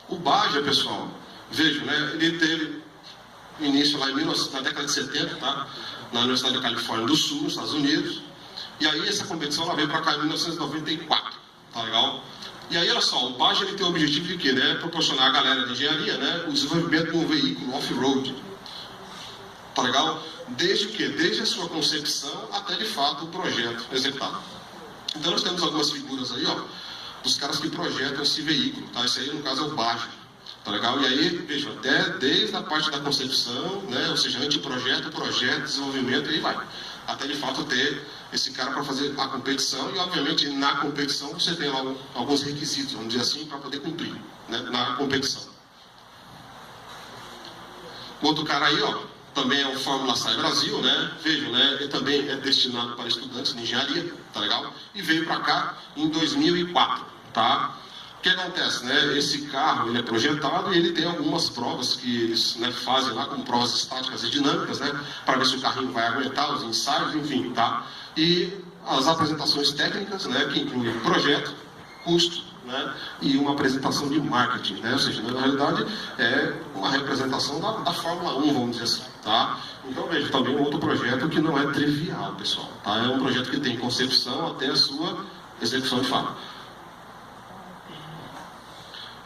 O Baja, pessoal, vejam, né, ele teve início lá na década de 70, tá? Na Universidade da Califórnia do Sul, nos Estados Unidos. E aí essa competição ela veio para cá em 1994, tá legal? E aí, olha só, o Baja ele tem o objetivo de quê, né? Proporcionar à galera de engenharia, né, o desenvolvimento de um veículo off-road, tá legal? Desde o quê? Desde a sua concepção até, de fato, o projeto executado. Então, nós temos algumas figuras aí, ó, dos caras que projetam esse veículo, tá? Esse aí, no caso, é o Baja, tá legal? E aí, vejam, até desde a parte da concepção, né, ou seja, anteprojeto, projeto, desenvolvimento, e aí vai. Até, de fato, ter esse cara para fazer a competição e, obviamente, na competição você tem lá alguns requisitos, vamos dizer assim, para poder cumprir, né, na competição. Outro cara aí, ó, também é o Fórmula Sai Brasil, né? Vejam, né? Ele também é destinado para estudantes de engenharia, tá legal? E veio para cá em 2004, tá? O que acontece, né? Esse carro, ele é projetado e ele tem algumas provas que eles, né, fazem lá, como provas estáticas e dinâmicas, né? Para ver se o carrinho vai aguentar, os ensaios, enfim, tá? E as apresentações técnicas, né? Que incluem projeto, custo, né, e uma apresentação de marketing, né? Ou seja, na realidade é uma representação da Fórmula 1, vamos dizer assim, tá? Então veja, também um outro projeto que não é trivial, pessoal, tá? É um projeto que tem concepção até a sua execução de fato.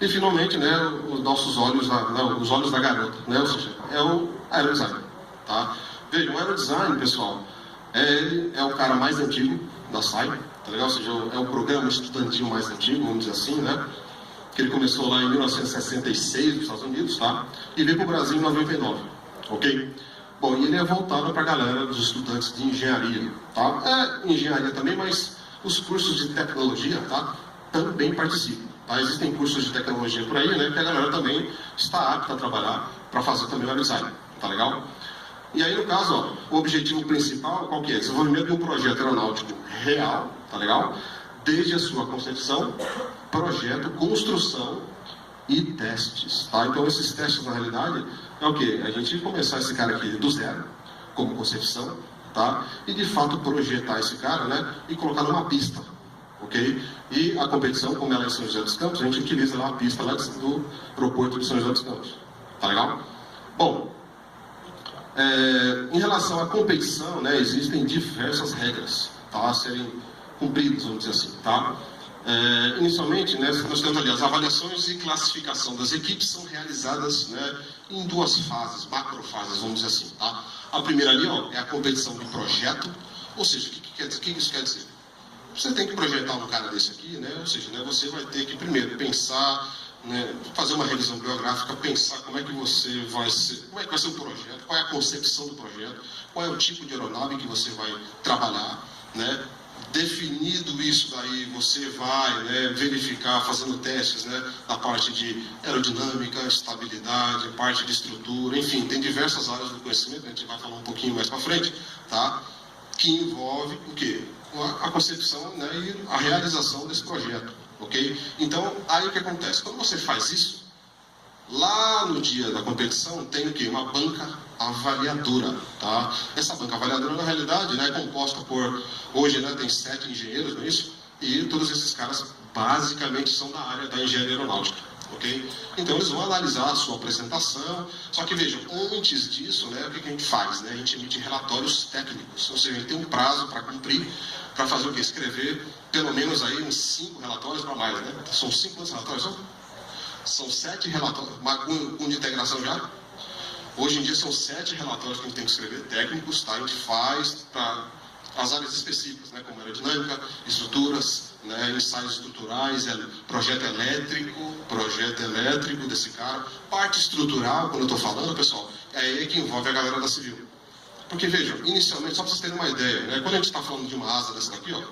E finalmente, né, os nossos olhos, os olhos da garota, né? Ou seja, é o aerodesign, tá? Veja, o aerodesign, pessoal, ele é o cara mais antigo da SAI, tá legal? Ou seja, é o programa estudantil mais antigo, vamos dizer assim, né? Que ele começou lá em 1966 nos Estados Unidos, tá? E veio para o Brasil em 99, ok? Bom, e ele é voltado para a galera dos estudantes de engenharia, tá? É engenharia também, mas os cursos de tecnologia, tá? Também participam, tá? Existem cursos de tecnologia por aí, né? Que a galera também está apta a trabalhar para fazer também o design, tá legal? E aí, no caso, ó, o objetivo principal, qual que é? Desenvolvimento de um projeto aeronáutico real, tá legal? Desde a sua concepção, projeto, construção e testes, tá? Então, esses testes, na realidade, é o quê? A gente começar esse cara aqui do zero, como concepção, tá? E, de fato, projetar esse cara, né? E colocar numa pista, ok? E a competição, como ela é em São José dos Campos, a gente utiliza lá a pista lá do aeroporto de São José dos Campos, tá legal? Bom, em relação à competição, né, existem diversas regras, tá, a serem cumpridas, vamos dizer assim, tá? Inicialmente, né, nós temos ali as avaliações e classificação das equipes são realizadas, né, em duas fases, macrofases, vamos dizer assim, tá? A primeira ali, ó, é a competição de projeto, ou seja, o que isso quer dizer? Você tem que projetar um cara desse aqui, né, ou seja, né, você vai ter que primeiro pensar, né, fazer uma revisão biográfica, pensar como é que você vai ser, como é que vai ser o projeto, qual é a concepção do projeto, qual é o tipo de aeronave que você vai trabalhar, né? Definido isso daí, você vai, né, verificar, fazendo testes, né, na parte de aerodinâmica, estabilidade, parte de estrutura, enfim, tem diversas áreas do conhecimento, a gente vai falar um pouquinho mais para frente, tá? Que envolve o quê? A concepção, né, e a realização desse projeto. Ok? Então, aí o que acontece? Quando você faz isso, lá no dia da competição tem o quê? Uma banca avaliadora, tá? Essa banca avaliadora, na realidade, né, é composta por, hoje, né, tem 7 engenheiros, não é isso? E todos esses caras, basicamente, são da área da engenharia aeronáutica, ok? Então, eles vão analisar a sua apresentação, só que, vejam, antes disso, né, o que a gente faz? Né? A gente emite relatórios técnicos, ou seja, a gente tem um prazo para cumprir, para fazer o quê? Escrever pelo menos aí uns 5 relatórios para mais, né? São 5 relatórios, não? São 7 relatórios, com de integração já. Hoje em dia são 7 relatórios que a gente tem que escrever, técnicos, tá? A gente faz para as áreas específicas, né? Como aerodinâmica, estruturas, né? Ensaios estruturais, projeto elétrico desse cara, parte estrutural, quando eu estou falando, pessoal, é aí que envolve a galera da civil. Porque, vejam, inicialmente, só para vocês terem uma ideia, né? Quando a gente está falando de uma asa dessa daqui, ó,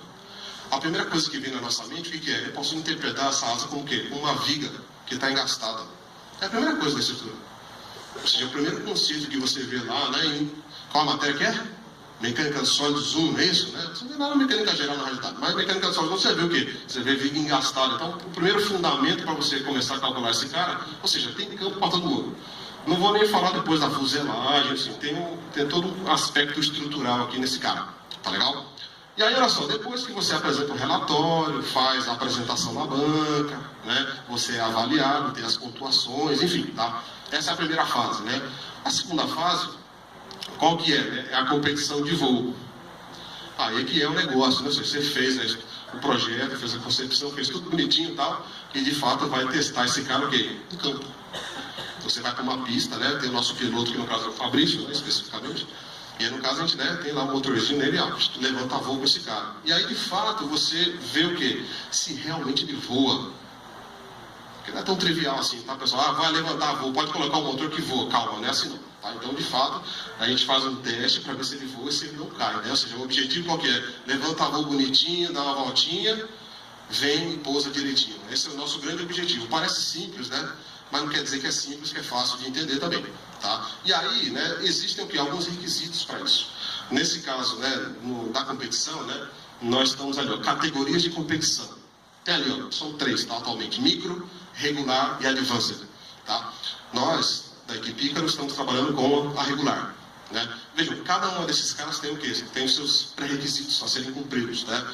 a primeira coisa que vem na nossa mente, o que é? Eu posso interpretar essa asa como o quê? Uma viga que está engastada. É a primeira coisa da estrutura. Ou seja, o primeiro conceito que você vê lá, né, qual a matéria que é? Mecânica de sólidos 1, não é isso? Né? Você não vê nada mecânica geral na realidade, mas mecânica de sólidos 1 você vê o quê? Você vê viga engastada. Então, o primeiro fundamento para você começar a calcular esse cara, ou seja, tem campo para todo mundo. Não vou nem falar depois da fuselagem, assim, tem todo um aspecto estrutural aqui nesse cara, tá legal? E aí, olha só, depois que você apresenta o relatório, faz a apresentação na banca, né, você é avaliado, tem as pontuações, enfim, tá? Essa é a primeira fase, né? A segunda fase, qual que é? Né? É a competição de voo. Aí que é o negócio, né? Você fez, né, o projeto, fez a concepção, fez tudo bonitinho e tal, e de fato vai testar esse cara o quê? No campo. Você vai para uma pista, né? Tem o nosso piloto, que no caso é o Fabrício, né, especificamente. E aí, no caso, a gente, né, tem lá o motorzinho nele, levanta voo com esse cara. E aí, de fato, você vê o quê? Se realmente ele voa. Porque não é tão trivial assim, tá, pessoal? Ah, vai levantar voo, pode colocar o motor que voa. Calma, não é assim não. Tá? Então, de fato, a gente faz um teste para ver se ele voa e se ele não cai, né? Ou seja, o objetivo qual que é? Levanta voo bonitinho, dá uma voltinha, vem e pousa direitinho. Esse é o nosso grande objetivo. Parece simples, né? Mas não quer dizer que é simples, que é fácil de entender também. Tá? E aí, né, existem o quê? Alguns requisitos para isso. Nesse caso, né, da competição, né, nós estamos ali, ó, categorias de competição. Tem ali, ó, são 3, tá, atualmente: micro, regular e advanced. Tá? Nós, da equipe Ícaro, estamos trabalhando com a regular. Né? Vejam, cada um desses caras tem o quê? Tem os seus pré-requisitos a serem cumpridos. Né?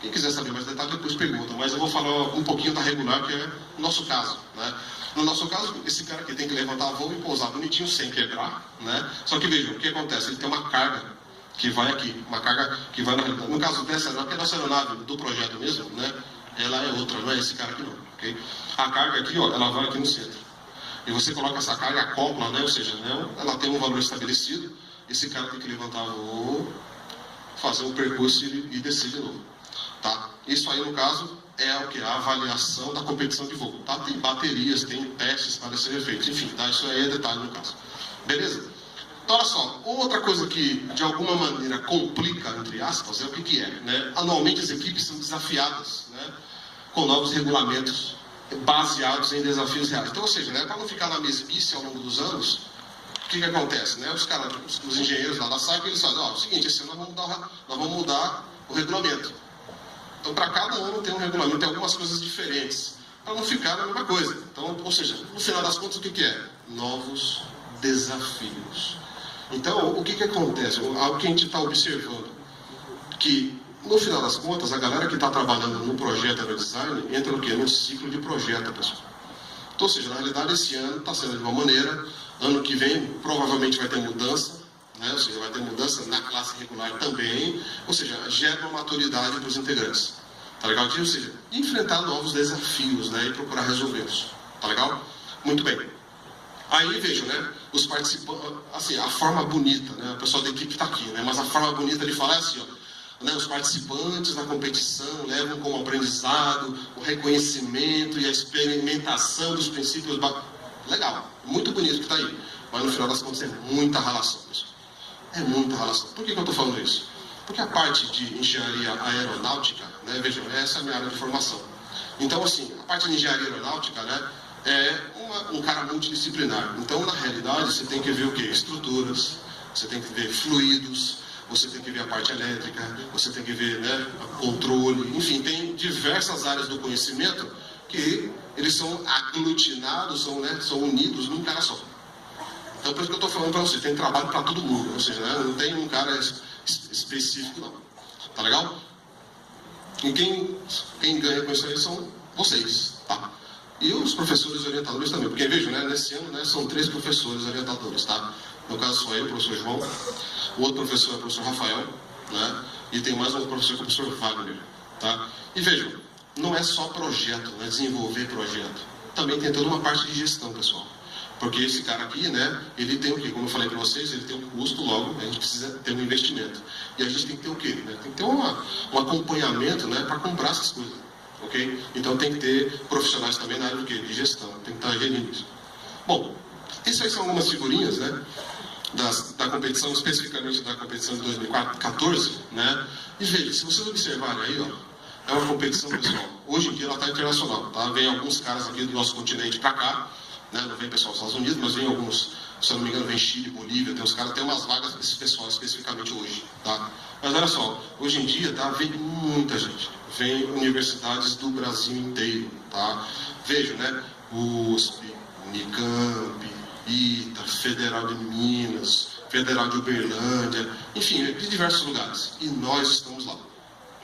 Quem quiser saber mais detalhes, depois pergunta. Mas eu vou falar um pouquinho da regular, que é o nosso caso. Né? No nosso caso, esse cara aqui tem que levantar voo e pousar bonitinho, sem quebrar. Né? Só que vejam, o que acontece? Ele tem uma carga que vai aqui. Uma carga que vai no caso dessa, porque a nossa aeronave do projeto mesmo, né? Ela é outra, não é esse cara aqui não. Okay? A carga aqui, ó, ela vai aqui no centro. E você coloca essa carga, acopla, né? Ou seja, né? Ela tem um valor estabelecido. Esse cara tem que levantar voo, fazer um percurso e descer de novo. Tá? Isso aí, no caso, é o que? A avaliação da competição de voo. Tá? Tem baterias, tem testes para serem feitos. Enfim, tá? Isso aí é detalhe no caso. Beleza? Então, olha só. Outra coisa que, de alguma maneira, complica, entre aspas, é o que é. Né? Anualmente, as equipes são desafiadas, né, com novos regulamentos baseados em desafios reais. Então, ou seja, né, para não ficar na mesmice ao longo dos anos, o que acontece? Né? Os caras, os engenheiros lá da SAC, eles fazem, ó, é o seguinte, esse ano nós vamos mudar o regulamento. Então, para cada ano tem um regulamento, tem algumas coisas diferentes, para não ficar na mesma coisa. Então, ou seja, no final das contas, o que é? Novos desafios. Então, o que acontece? Algo que a gente está observando, que, no final das contas, a galera que está trabalhando no projeto e no design, entra no quê? No ciclo de projeto, pessoal. Então, ou seja, na realidade, esse ano está sendo de uma maneira, ano que vem, provavelmente vai ter mudança, né? Ou seja, vai ter mudança na classe regular também, ou seja, gera uma maturidade para os integrantes. Tá legal? Ou seja, enfrentar novos desafios, né? E procurar resolvê-los. Tá legal? Muito bem. Aí, vejam, né? Os participantes, assim, a forma bonita, né? O pessoal da equipe está aqui, né? Mas a forma bonita de falar é assim, ó, né? Os participantes da competição levam como aprendizado o reconhecimento e a experimentação dos princípios. Legal, muito bonito que está aí. Mas no final das contas é muita relação, pessoal. É muita relação. Por que eu estou falando isso? Porque a parte de engenharia aeronáutica, né, vejam, essa é a minha área de formação. Então, assim, a parte de engenharia aeronáutica, né, é um cara multidisciplinar. Então, na realidade, você tem que ver o quê? Estruturas, você tem que ver fluidos, você tem que ver a parte elétrica, você tem que ver, né, controle, enfim, tem diversas áreas do conhecimento que eles são aglutinados, são unidos num cara só. Então, por isso que eu estou falando para você, tem trabalho para todo mundo, ou seja, né, não tem um cara específico, não. Tá legal? E quem ganha com isso aí são vocês, tá? E os professores orientadores também, porque veja, né, nesse ano, né, são 3 professores orientadores, tá? No caso sou eu, o professor João, o outro professor é o professor Rafael, né? E tem mais um professor que é o professor Wagner, tá? E vejam, não é só projeto, né, desenvolver projeto. Também tem toda uma parte de gestão, pessoal. Porque esse cara aqui, né, ele tem o quê? Como eu falei para vocês, ele tem um custo, logo, a gente precisa ter um investimento. E a gente tem que ter o quê? Né? Tem que ter um acompanhamento, né, para comprar essas coisas. Ok? Então tem que ter profissionais também na área do quê? De gestão. Tem que estar gerindo isso. Bom, essas aí são algumas figurinhas, né, da competição, especificamente da competição de 2014, né? E veja, se vocês observarem aí, ó, é uma competição, pessoal. Hoje em dia ela está internacional, tá? Vem alguns caras aqui do nosso continente para cá, né? Não vem pessoal dos Estados Unidos, mas vem alguns, se eu não me engano, vem Chile, Bolívia, tem uns caras, tem umas vagas desse pessoal especificamente hoje, tá? Mas olha só, hoje em dia, tá? Vem muita gente, vem universidades do Brasil inteiro, tá? Vejam, né? USP, Unicamp, ITA, Federal de Minas, Federal de Uberlândia, enfim, de diversos lugares. E nós estamos lá.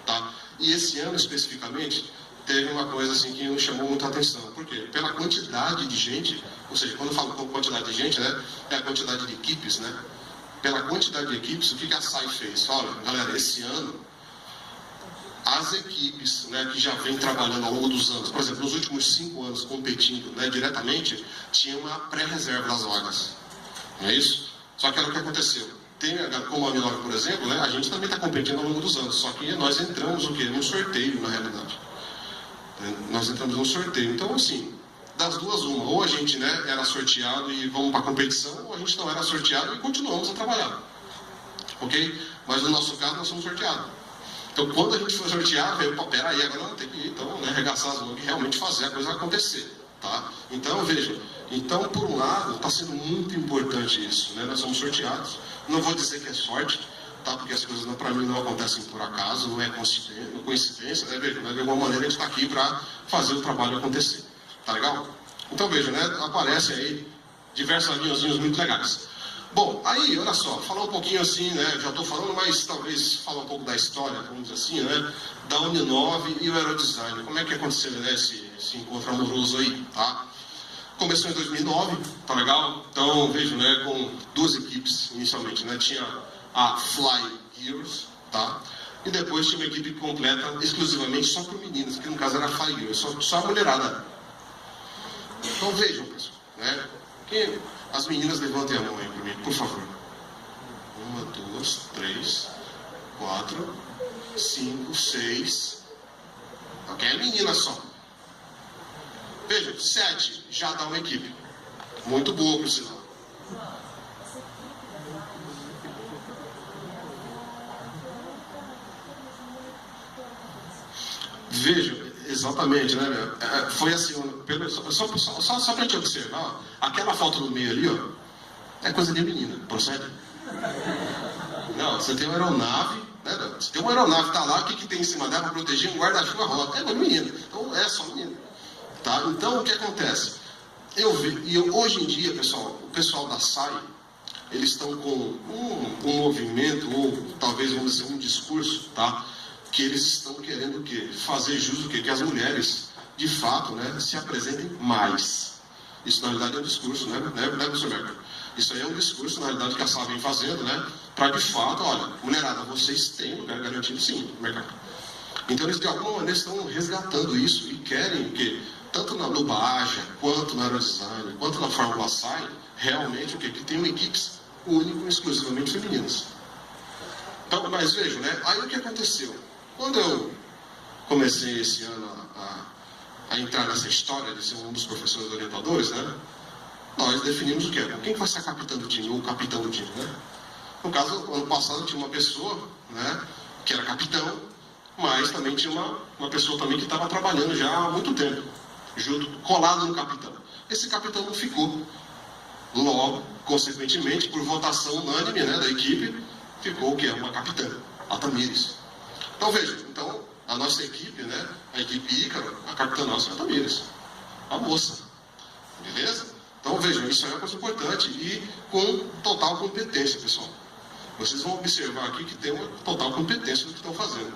tá? E esse ano, especificamente, teve uma coisa assim que nos chamou muita atenção. Por quê? Pela quantidade de gente, ou seja, quando eu falo quantidade de gente, né, é a quantidade de equipes, né? Pela quantidade de equipes, o que a SAI fez? Olha, galera, esse ano, as equipes, né, que já vem trabalhando ao longo dos anos, por exemplo, nos últimos 5 anos competindo, né, diretamente, tinha uma pré-reserva das vagas. Não é isso? Só que era o que aconteceu. Como a Minor, por exemplo, né, a gente também está competindo ao longo dos anos, só que nós entramos o quê? Num sorteio, na realidade. Nós entramos num sorteio. Então, assim, das duas, uma. Ou a gente, né, era sorteado e vamos para a competição, ou a gente não era sorteado e continuamos a trabalhar. Ok? Mas no nosso caso, nós somos sorteados. Então, quando a gente foi sorteado, veio, peraí, agora não tem que ir, então, né, arregaçar as mãos e realmente fazer a coisa acontecer. Tá? Então, veja, então, por um lado, está sendo muito importante isso, né? Nós somos sorteados. Não vou dizer que é sorte, tá? Porque as coisas, para mim, não acontecem por acaso, não é coincidência, né? Veja, né? De alguma maneira, a gente está aqui para fazer o trabalho acontecer. Tá legal? Então, veja, né? Aparecem aí diversos aviãozinhos muito legais. Bom, aí, olha só, falar um pouquinho assim, né? Já estou falando, mas talvez falar um pouco da história, vamos dizer assim, né? Da Uninove e o Aerodesign. Como é que aconteceu, né, esse encontro amoroso aí, tá? Começou em 2009, tá legal? Então, vejo, né, com 2 equipes inicialmente, né? Tinha a Fly Heroes, tá? E depois tinha uma equipe completa exclusivamente só por meninas, que no caso era Fly Heroes, só a mulherada. Então vejam, pessoal, né? As meninas levantem a mão aí para mim, por favor. 1, 2, 3, 4, 5, 6. Ok? É menina só. Veja, 7 já dá uma equipe. Muito boa, por sinal. Veja, exatamente, né? Foi assim, só para a gente observar, aquela foto no meio ali, ó, é coisa de menina, procede? Não, você tem uma aeronave, né? Você tem uma aeronave, tá lá, o que tem em cima dela para proteger um guarda-chuva rota? É uma menina, então é só menina. Tá? Então, o que acontece? Hoje em dia, pessoal, o pessoal da SAI, eles estão com um movimento, ou talvez, vamos dizer, um discurso, tá? Que eles estão querendo o quê? Fazer jus o quê? Que as mulheres, de fato, né, se apresentem mais. Isso, na realidade, é um discurso, né, professor Merkel? Isso aí é um discurso, na realidade, que a SAI vem fazendo, né? Para, de fato, olha, mulherada, vocês têm lugar garantido, sim, no mercado. Então, eles, de alguma maneira, estão resgatando isso e querem o quê? Tanto no Baja, quanto no Aerodesign, quanto na Fórmula SAI, realmente o quê? Que tenham equipes únicas e exclusivamente femininas. Então, mas vejam, né? Aí o que aconteceu? Quando eu comecei esse ano a entrar nessa história de ser um dos professores orientadores, né? Nós definimos o quê? Quem vai ser a capitã do time, ou o capitão do time, né? No caso, ano passado tinha uma pessoa, né? Que era capitão, mas também tinha uma pessoa também que estava trabalhando já há muito tempo, colado no capitão. Esse capitão não ficou. Logo, consequentemente, por votação unânime, né, da equipe, ficou o que é uma capitã, a Tamires. Então veja, então, a nossa equipe, né, a equipe Ícaro, a capitã nossa é a Tamires, a moça. Beleza? Então vejam, isso é uma coisa importante e com total competência, pessoal. Vocês vão observar aqui que tem uma total competência no que estão fazendo.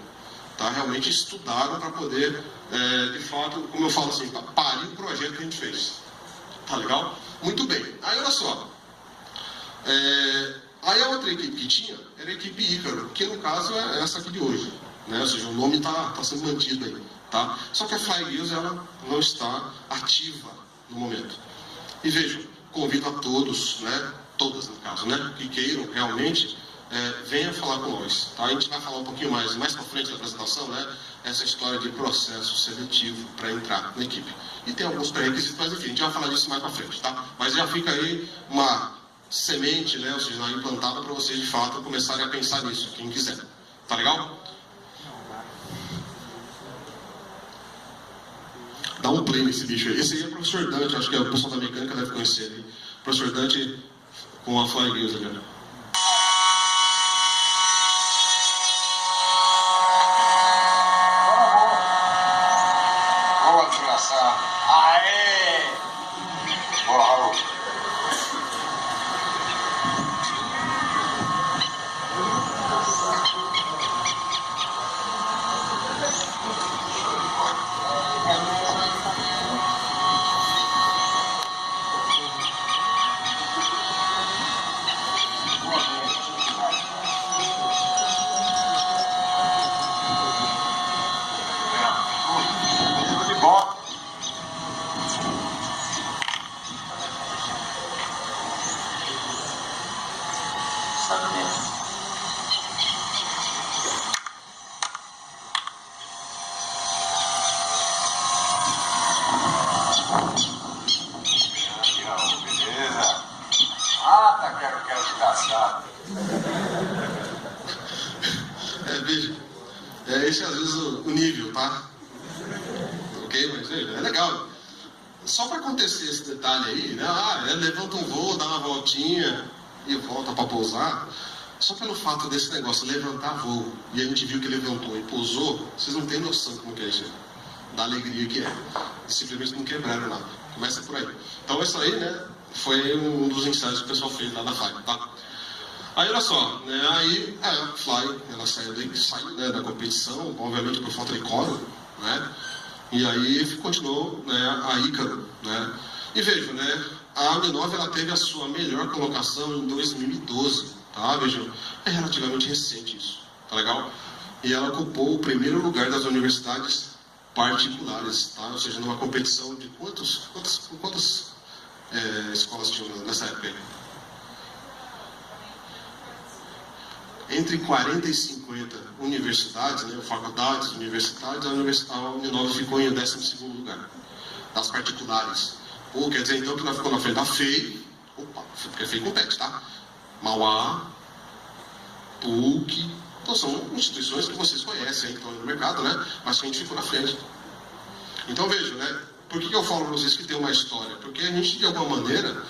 Tá? Realmente estudaram para poder, de fato, como eu falo assim, parir o projeto que a gente fez. Tá legal? Muito bem. Aí, olha só. Aí a outra equipe que tinha era a equipe Ícaro, que no caso é essa aqui de hoje. Né? Ou seja, o nome está sendo mantido aí. Tá? Só que a Fly News, ela não está ativa no momento. E vejam, convido a todos, né? Todas no caso, né? Que queiram realmente, venha falar com nós. Tá? A gente vai falar um pouquinho mais para frente da apresentação, né? Essa história de processo seletivo para entrar na equipe. E tem alguns pré-requisitos, mas enfim, a gente vai falar disso mais para frente, tá? Mas já fica aí uma semente, né? Ou seja, implantada para vocês de fato começarem a pensar nisso, quem quiser. Tá legal? Dá um play nesse bicho aí. Esse aí é o professor Dante, acho que é o pessoal da mecânica deve conhecer ele. Professor Dante com a Fly News ali. Boa, desgraçado. Aê! Boa, Raul. estadunidense. Beleza? Ah, tá, quero de caçar. Veja, esse é às vezes o nível, tá? Ok? Mas veja, é legal. Só para acontecer esse detalhe aí, né? Levanta um voo, dá uma voltinha e volta para pousar. Só pelo fato desse negócio, levantar voo, e a gente viu que levantou e pousou, vocês não têm noção como que é isso, da alegria que é. E simplesmente não quebraram nada. Começa por aí. Então isso aí, né, foi um dos ensaios que o pessoal fez lá na Fly, tá? Aí olha só, né, aí a Fly, ela saiu né, da competição, obviamente por falta de coro, né? E aí continuou, né, a Ícaro, né? E veja, né, a Uninove ela teve a sua melhor colocação em 2012, tá? Vejam, é relativamente recente isso, tá legal? E ela ocupou o primeiro lugar das universidades particulares, tá? Ou seja, numa competição de quantas escolas tinham nessa época aí? Entre 40 e 50 universidades, né, faculdades, universidades, a Uninove ficou em 12º lugar, das particulares. Ou quer dizer então que ela ficou na frente da FEI, porque a FEI compete, tá? Mauá, PUC, então são instituições que vocês conhecem, aí, que estão no mercado, né? Mas que a gente ficou na frente. Então vejam, né? Por que eu falo para vocês que tem uma história? Porque a gente, de alguma maneira,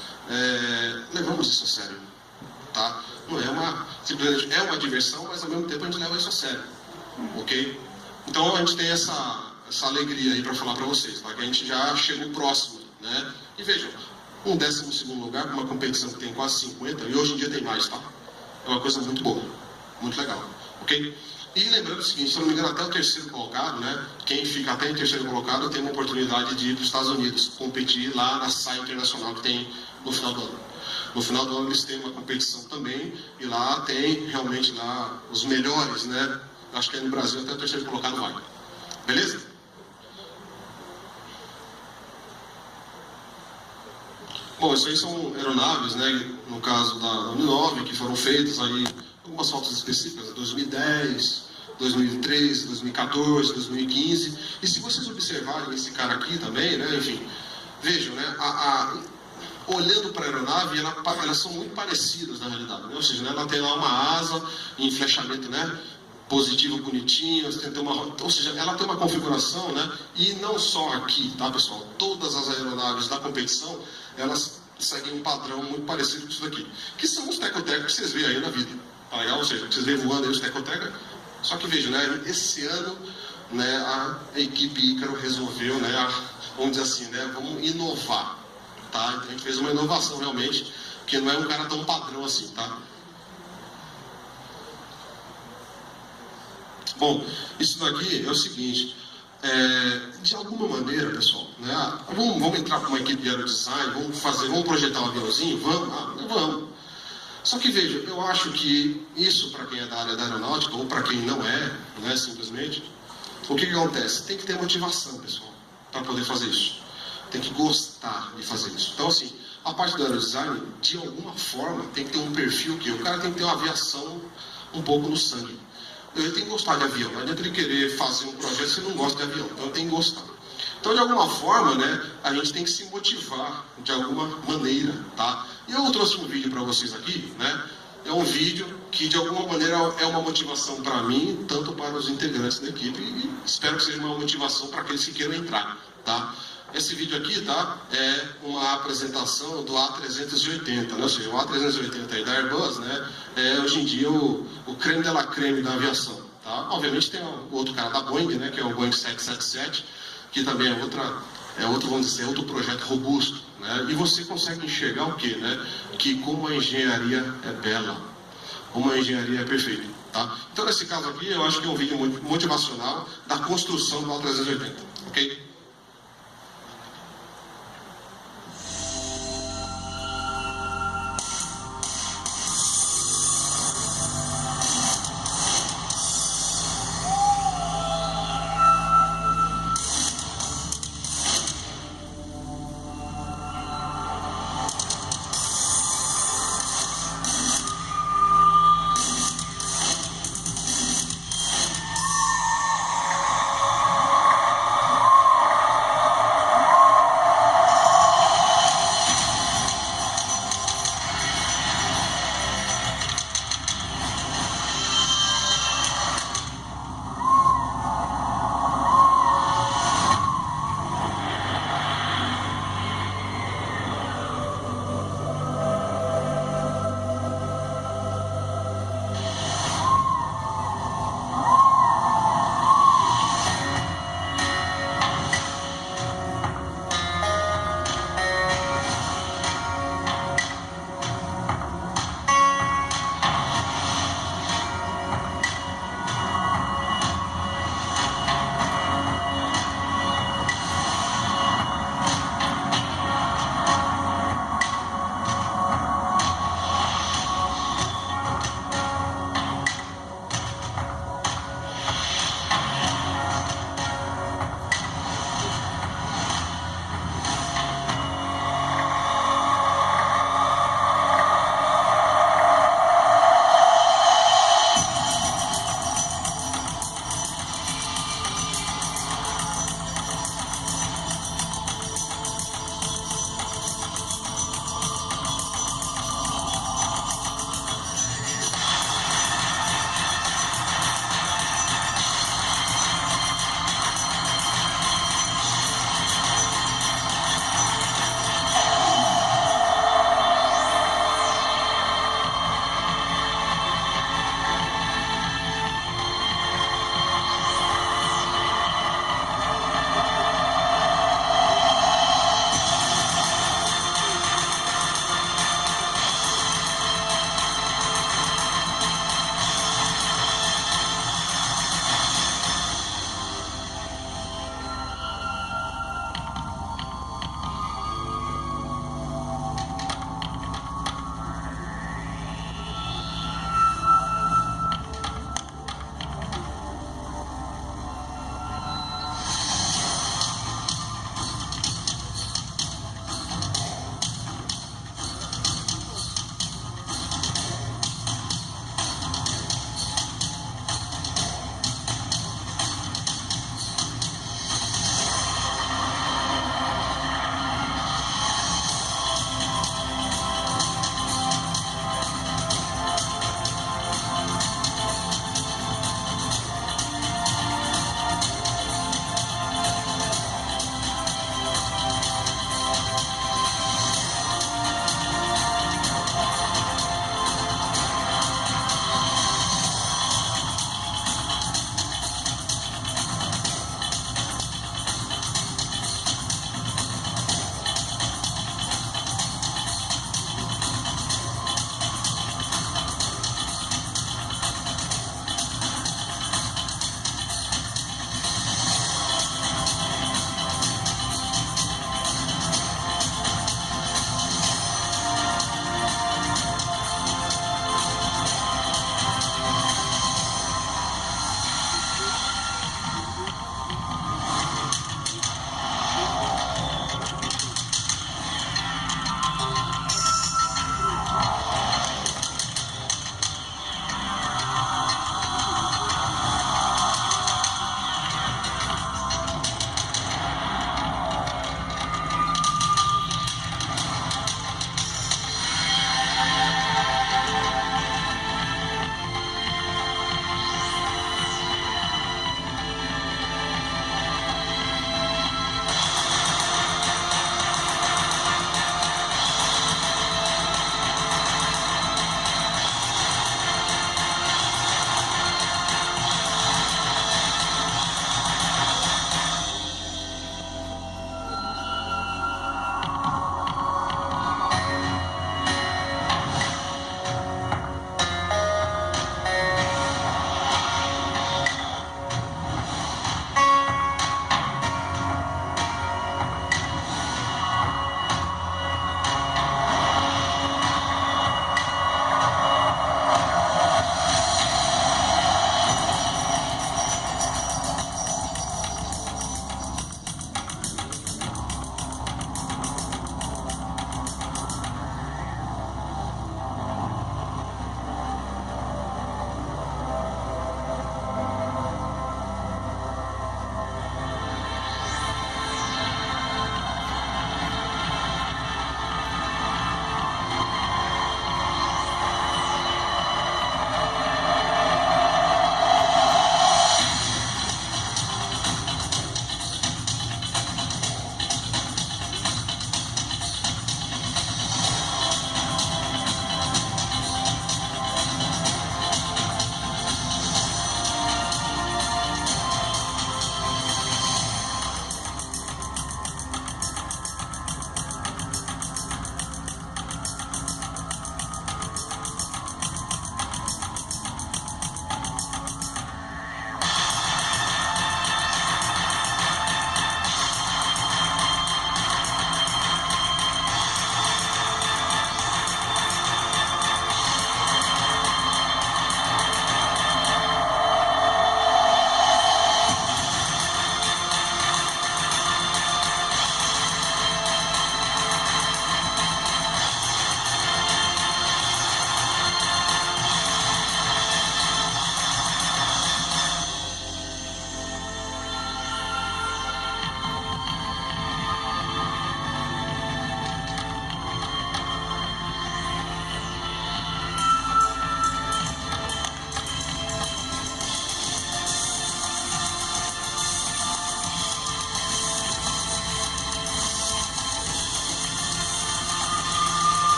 levamos isso a sério, tá? Não é simplesmente é uma diversão, mas ao mesmo tempo a gente leva isso a sério, ok? Então a gente tem essa alegria aí para falar para vocês, tá? Que a gente já chegou próximo, né? E vejam, um 12º lugar com uma competição que tem quase 50, e hoje em dia tem mais, tá? É uma coisa muito boa, muito legal, ok? E lembrando o seguinte, se eu não me engano, até o 3º colocado, né? Quem fica até em 3º colocado tem uma oportunidade de ir para os Estados Unidos, competir lá na SAI Internacional que tem no final do ano. No final do ano eles têm uma competição também, e lá tem realmente lá os melhores, né? Acho que aí no Brasil até o 3º colocado vai. Beleza? Bom, isso aí são aeronaves, né? No caso da Uninove, que foram feitas aí algumas fotos específicas, 2010, 2013, 2014, 2015. E se vocês observarem esse cara aqui também, né? Enfim, vejam, né? Olhando para a aeronave, elas são muito parecidas na realidade, né? Ou seja, né, ela tem lá uma asa em flechamento, né, positivo, bonitinho, ou seja, ela tem uma configuração, né, e não só aqui, tá, pessoal? Todas as aeronaves da competição, elas seguem um padrão muito parecido com isso daqui, que são os Teco-Teco que vocês veem aí na vida, tá legal? Ou seja, vocês veem voando aí os Teco-Teco, só que vejam, né, esse ano, né, a equipe Ícaro resolveu, né, vamos dizer assim, né, vamos inovar. Tá? Então a gente fez uma inovação realmente, que não é um cara tão padrão assim, tá? Bom, isso daqui é o seguinte, de alguma maneira, pessoal, né? Vamos entrar com uma equipe de aerodesign, vamos projetar um aviãozinho, vamos. Só que veja, eu acho que isso para quem é da área da aeronáutica, ou para quem não é simplesmente, o que acontece? Tem que ter motivação, pessoal, para poder fazer isso. Tem que gostar de fazer isso. Então, assim, a parte do aerodesign, de alguma forma, tem que ter um perfil que o cara tem que ter uma aviação um pouco no sangue. Ele tem que gostar de avião. Não adianta ele querer fazer um projeto se ele não gosta de avião. Então, ele tem que gostar. Então, de alguma forma, né, a gente tem que se motivar de alguma maneira, tá? E eu trouxe um vídeo para vocês aqui, né? É um vídeo que, de alguma maneira, é uma motivação para mim, tanto para os integrantes da equipe, e espero que seja uma motivação para aqueles que queiram entrar, tá? Esse vídeo aqui, tá, é uma apresentação do A380, né? Ou seja, o A380 aí da Airbus, né, é hoje em dia o creme de la creme da aviação, tá? Obviamente tem o outro cara da Boeing, né, que é o Boeing 777, que também é outro, vamos dizer, outro projeto robusto, né? E você consegue enxergar o quê, né? Que como a engenharia é bela, como a engenharia é perfeita, tá? Então, nesse caso aqui, eu acho que é um vídeo muito motivacional da construção do A380, ok?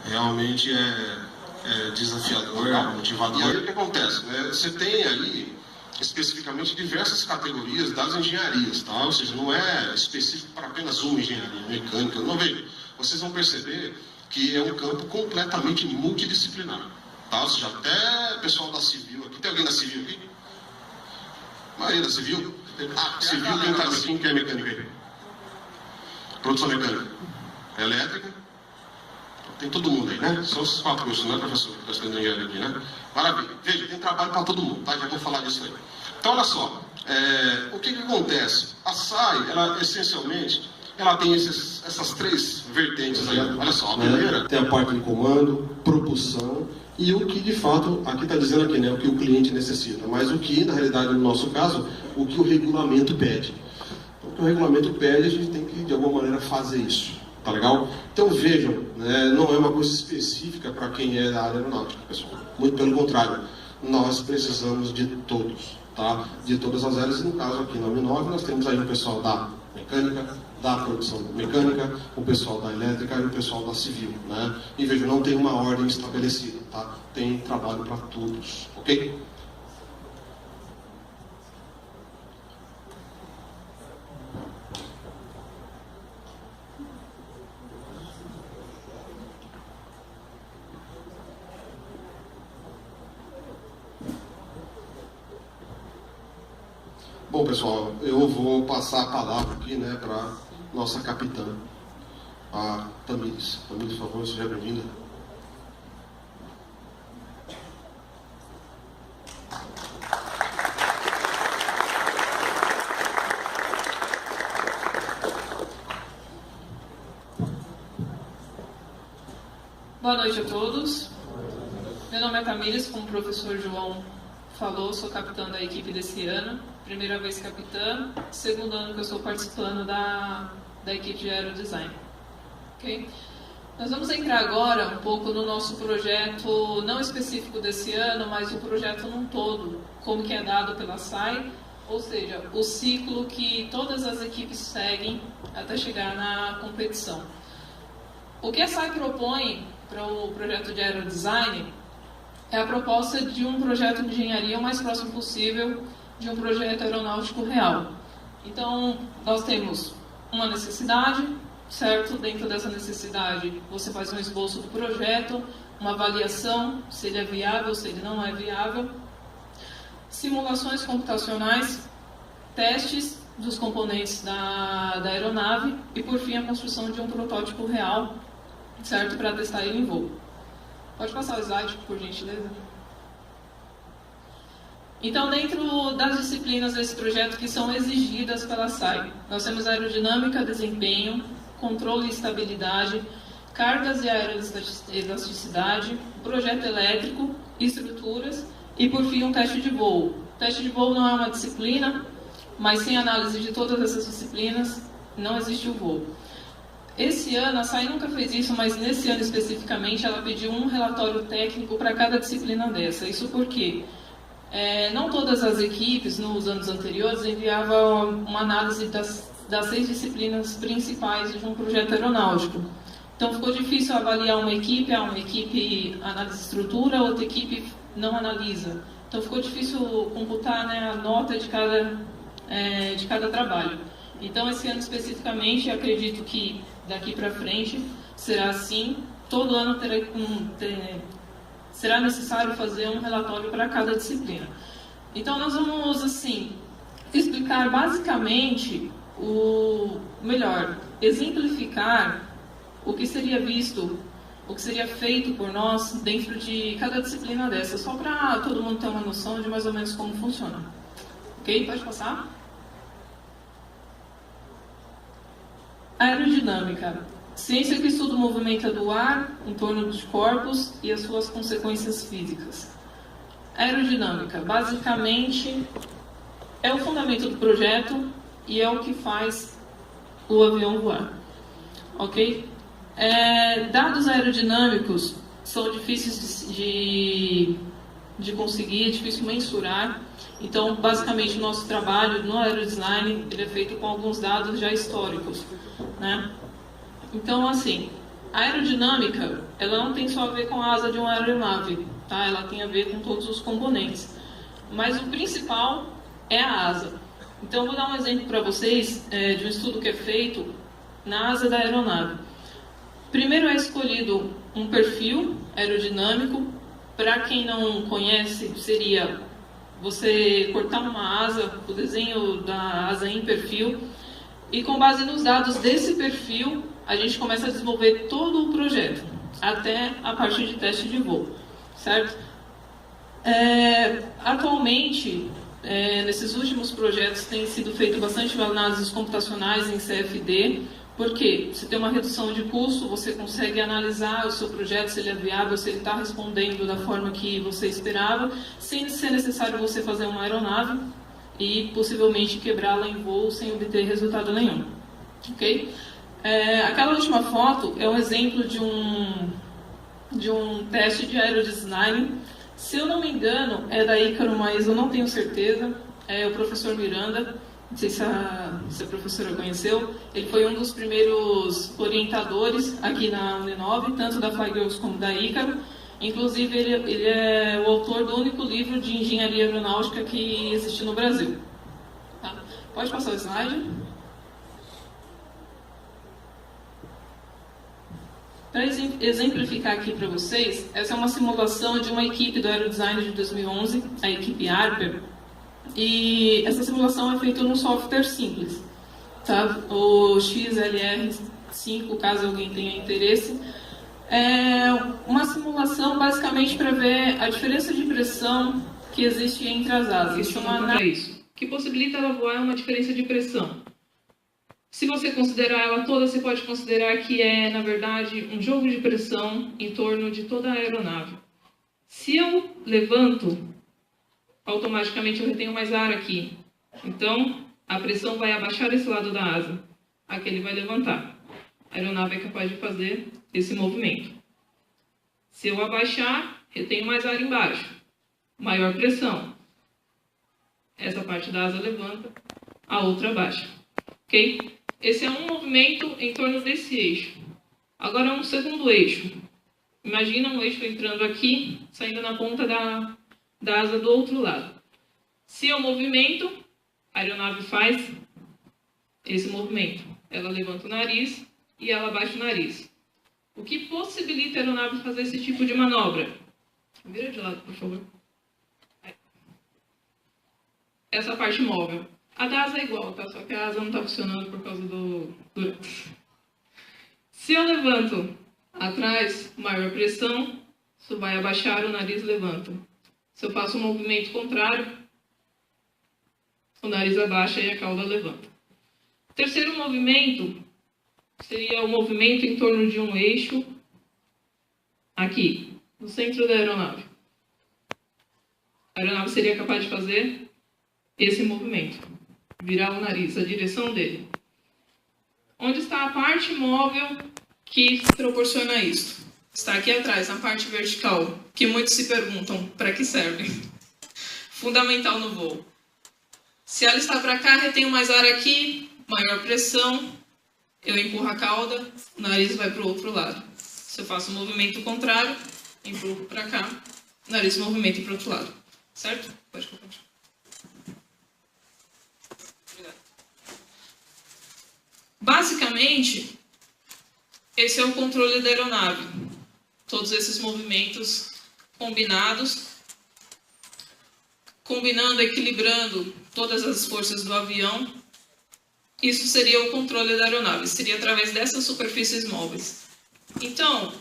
realmente é desafiador, é motivador. E aí o que acontece? Né? Você tem aí especificamente diversas categorias das engenharias, tá? Ou seja, não é específico para apenas uma engenharia mecânica. Não, veja, vocês vão perceber que é um campo completamente multidisciplinar, tá? Ou seja, até pessoal da civil aqui. Tem alguém da civil aqui? A maioria da civil? Civil, quem está assim, quem é mecânica aí? Produção mecânica. Elétrica. Tem todo mundo aí, né? São os 4 cursos, né, professor? Que está estudando engenharia aqui, né? Maravilha. Veja, tem trabalho para todo mundo, tá? Já vou falar disso aí. Então, olha só. O que acontece? A SAI, ela, essencialmente, ela tem essas 3 vertentes aí. Olha só, a primeira tem a parte de comando, propulsão e o que, de fato, aqui está dizendo aqui, né? O que o cliente necessita. Mas o que, na realidade, no nosso caso, o que o regulamento pede. Então, o que o regulamento pede, a gente tem que, de alguma maneira, fazer isso. Tá legal? Então vejam, né, não é uma coisa específica para quem é da área aeronáutica, pessoal. Muito pelo contrário, nós precisamos de todos, tá? De todas as áreas. E no caso aqui na Uninove, nós temos aí o pessoal da mecânica, da produção mecânica, o pessoal da elétrica e o pessoal da civil, né? E vejam, não tem uma ordem estabelecida, tá? Tem trabalho para todos, ok? Bom, pessoal, eu vou passar a palavra aqui, né, para nossa capitã, a Tamires. Tamires, por favor, seja bem-vinda. Boa noite a todos. Meu nome é Tamires, como o professor João falou, sou capitã da equipe desse ano. Primeira vez capitã, segundo ano que eu estou participando da equipe de aerodesign. Okay? Nós vamos entrar agora um pouco no nosso projeto, não específico desse ano, mas o projeto num todo, como que é dado pela SAI, ou seja, o ciclo que todas as equipes seguem até chegar na competição. O que a SAI propõe para o projeto de aerodesign é a proposta de um projeto de engenharia o mais próximo possível de um projeto aeronáutico real. Então, nós temos uma necessidade, certo? Dentro dessa necessidade, você faz um esboço do projeto, uma avaliação, se ele é viável, se ele não é viável, simulações computacionais, testes dos componentes da aeronave e, por fim, a construção de um protótipo real, certo? Para testar ele em voo. Pode passar o slide, por gentileza? Então, dentro das disciplinas desse projeto que são exigidas pela SAI, nós temos aerodinâmica, desempenho, controle e estabilidade, cargas e aeroelasticidade, projeto elétrico, estruturas e, por fim, um teste de voo. O teste de voo não é uma disciplina, mas sem análise de todas essas disciplinas, não existe o voo. Esse ano, a SAI nunca fez isso, mas nesse ano especificamente, ela pediu um relatório técnico para cada disciplina dessa. Isso porque não todas as equipes, nos anos anteriores, enviavam uma análise das 6 disciplinas principais de um projeto aeronáutico. Então, ficou difícil avaliar uma equipe analisa estrutura, outra equipe não analisa. Então, ficou difícil computar, né, a nota de cada trabalho. Então, esse ano especificamente, acredito que daqui para frente será assim. Todo ano será necessário fazer um relatório para cada disciplina. Então, nós vamos, assim, explicar basicamente exemplificar o que seria visto, o que seria feito por nós dentro de cada disciplina dessa, só para todo mundo ter uma noção de mais ou menos como funciona. Ok? Pode passar? Aerodinâmica. Ciência que estuda o movimento do ar em torno dos corpos e as suas consequências físicas. Aerodinâmica, basicamente, é o fundamento do projeto e é o que faz o avião voar. Ok? Dados aerodinâmicos são difíceis de conseguir, é difícil mensurar. Então, basicamente, o nosso trabalho no aerodesign ele é feito com alguns dados já históricos, né? Então, assim, A aerodinâmica, ela não tem só a ver com a asa de uma aeronave, tá? Ela tem a ver com todos os componentes. Mas o principal é a asa. Então, eu vou dar um exemplo para vocês de um estudo que é feito na asa da aeronave. Primeiro é escolhido um perfil aerodinâmico. Para quem não conhece, seria você cortar uma asa, o desenho da asa em perfil, e com base nos dados desse perfil, a gente começa a desenvolver todo o projeto, até a parte de teste de voo, certo? Atualmente, nesses últimos projetos, tem sido feito bastante análises computacionais em CFD, porque você tem uma redução de custo, você consegue analisar o seu projeto, se ele é viável, se ele está respondendo da forma que você esperava, sem ser necessário você fazer uma aeronave e possivelmente quebrá-la em voo sem obter resultado nenhum. Ok? Aquela última foto é um exemplo de um teste de aerodesign. Se eu não me engano, é da Ícaro, mas eu não tenho certeza. É o professor Miranda. Não sei se a professora conheceu, ele foi um dos primeiros orientadores aqui na Uninove, tanto da Flygirls como da Ícaro. Inclusive, ele é o autor do único livro de engenharia aeronáutica que existe no Brasil. Tá? Pode passar o slide. Para exemplificar aqui para vocês, essa é uma simulação de uma equipe do Aerodesign de 2011, a equipe ARPER. E essa simulação é feita num software simples, tá? O XLR5, caso alguém tenha interesse. É uma simulação basicamente para ver a diferença de pressão que existe entre as asas. Isso, que possibilita ela voar uma diferença de pressão. Se você considerar ela toda, você pode considerar que é, na verdade, um jogo de pressão em torno de toda a aeronave. Se eu levanto, automaticamente eu retenho mais ar aqui. Então, a pressão vai abaixar esse lado da asa. Aqui ele vai levantar. A aeronave é capaz de fazer esse movimento. Se eu abaixar, retenho mais ar embaixo. Maior pressão. Essa parte da asa levanta, a outra abaixa. Ok? Esse é um movimento em torno desse eixo. Agora, um segundo eixo. Imagina um eixo entrando aqui, saindo na ponta da asa do outro lado. Se eu movimento, a aeronave faz esse movimento. Ela levanta o nariz e ela abaixa o nariz. O que possibilita a aeronave fazer esse tipo de manobra? Vira de lado, por favor. Essa parte móvel. A da asa é igual, tá? Só que a asa não está funcionando por causa do... Se eu levanto atrás, maior pressão, isso vai abaixar, o nariz levanta. Se eu faço um movimento contrário, o nariz abaixa e a cauda levanta. O terceiro movimento seria o movimento em torno de um eixo aqui, no centro da aeronave. A aeronave seria capaz de fazer esse movimento, virar o nariz, a direção dele. Onde está a parte móvel que proporciona isso? Está aqui atrás, na parte vertical, que muitos se perguntam para que serve. Fundamental no voo. Se ela está para cá, retenho mais ar aqui, maior pressão, eu empurro a cauda, o nariz vai para o outro lado. Se eu faço o movimento contrário, empurro para cá, o nariz movimenta para o outro lado. Certo? Pode continuar. Obrigado. Basicamente, esse é o controle da aeronave. Todos esses movimentos combinados, equilibrando todas as forças do avião, isso seria o controle da aeronave, seria através dessas superfícies móveis. Então,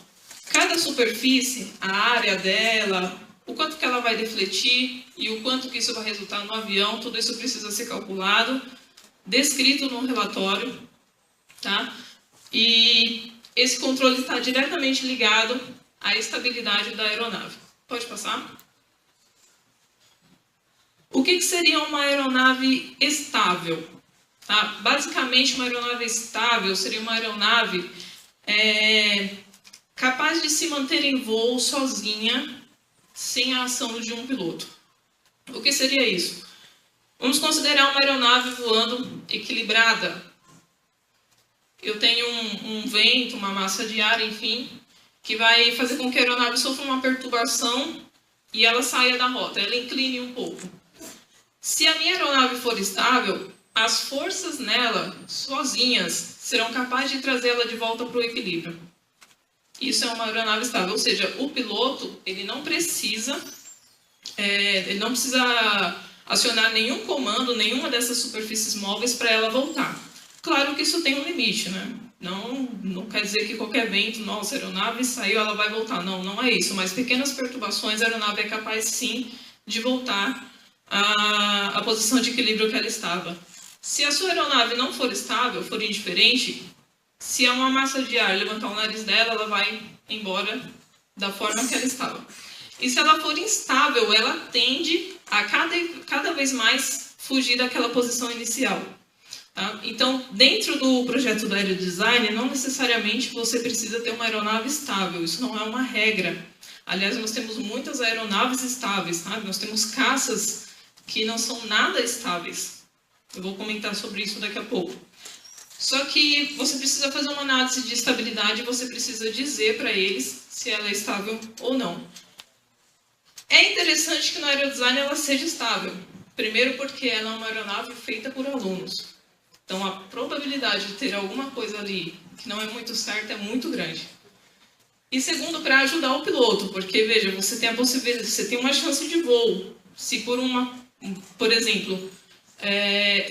cada superfície, a área dela, o quanto que ela vai defletir e o quanto que isso vai resultar no avião, tudo isso precisa ser calculado, descrito no relatório, tá? E esse controle está diretamente ligado à estabilidade da aeronave. Pode passar? O que seria uma aeronave estável? Tá? Basicamente, uma aeronave estável seria uma aeronave capaz de se manter em voo sozinha, sem a ação de um piloto. O que seria isso? Vamos considerar uma aeronave voando equilibrada. eu tenho um vento, uma massa de ar, enfim, que vai fazer com que a aeronave sofra uma perturbação e ela saia da rota, ela incline um pouco. Se a minha aeronave for estável, as forças nela, sozinhas, serão capazes de trazê-la de volta para o equilíbrio. Isso é uma aeronave estável, ou seja, o piloto ele não precisa acionar nenhum comando, nenhuma dessas superfícies móveis para ela voltar. Claro que isso tem um limite, né? Não quer dizer que qualquer vento, nossa, a aeronave saiu, ela vai voltar. Não é isso. Mas pequenas perturbações, a aeronave é capaz, sim, de voltar à posição de equilíbrio que ela estava. Se a sua aeronave não for estável, for indiferente, se há uma massa de ar levantar o nariz dela, ela vai embora da forma que ela estava. E se ela for instável, ela tende a cada vez mais fugir daquela posição inicial. Tá? Então, dentro do projeto do aerodesign, não necessariamente você precisa ter uma aeronave estável, isso não é uma regra. Aliás, nós temos muitas aeronaves estáveis, sabe? Nós temos caças que não são nada estáveis. Eu vou comentar sobre isso daqui a pouco. Só que você precisa fazer uma análise de estabilidade e você precisa dizer para eles se ela é estável ou não. É interessante que no aerodesign ela seja estável. Primeiro porque ela é uma aeronave feita por alunos. Então, a probabilidade de ter alguma coisa ali que não é muito certa é muito grande. E segundo, para ajudar o piloto, porque, veja, você tem a possibilidade, você tem uma chance de voo. Se por exemplo,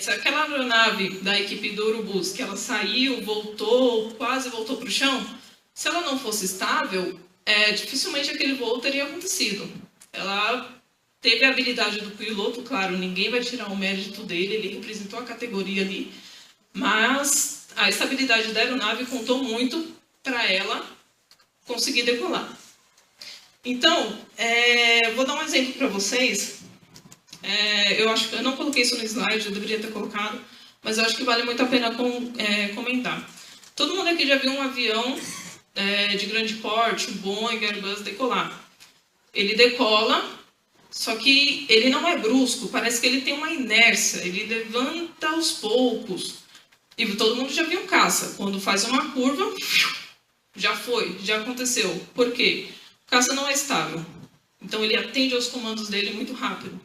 se aquela aeronave da equipe do Urubus, que ela saiu, voltou, quase voltou para o chão, se ela não fosse estável, dificilmente aquele voo teria acontecido. Ela teve a habilidade do piloto, claro, ninguém vai tirar o mérito dele, ele representou a categoria ali, mas a estabilidade da aeronave contou muito para ela conseguir decolar. Então, vou dar um exemplo para vocês. Eu acho que eu não coloquei isso no slide, eu deveria ter colocado, mas eu acho que vale muito a pena comentar. Todo mundo aqui já viu um avião de grande porte, um Boeing, Airbus, decolar. Ele decola, só que ele não é brusco, parece que ele tem uma inércia, ele levanta aos poucos. E todo mundo já viu um caça, quando faz uma curva, já foi, já aconteceu. Por quê? O caça não é estável, então ele atende aos comandos dele muito rápido.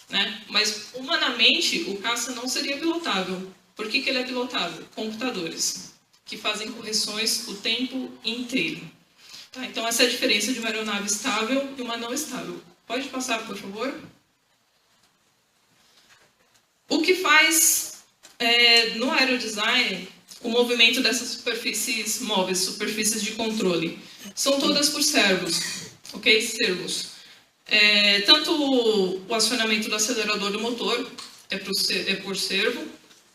Né? Mas, humanamente, o caça não seria pilotável. Por que ele é pilotável? Computadores, que fazem correções o tempo inteiro. Tá? Então, essa é a diferença de uma aeronave estável e uma não estável. Pode passar, por favor? O que faz, no aerodesign, o movimento dessas superfícies móveis, superfícies de controle? São todas por servos, ok? Servos. Tanto o acionamento do acelerador do motor é por servo,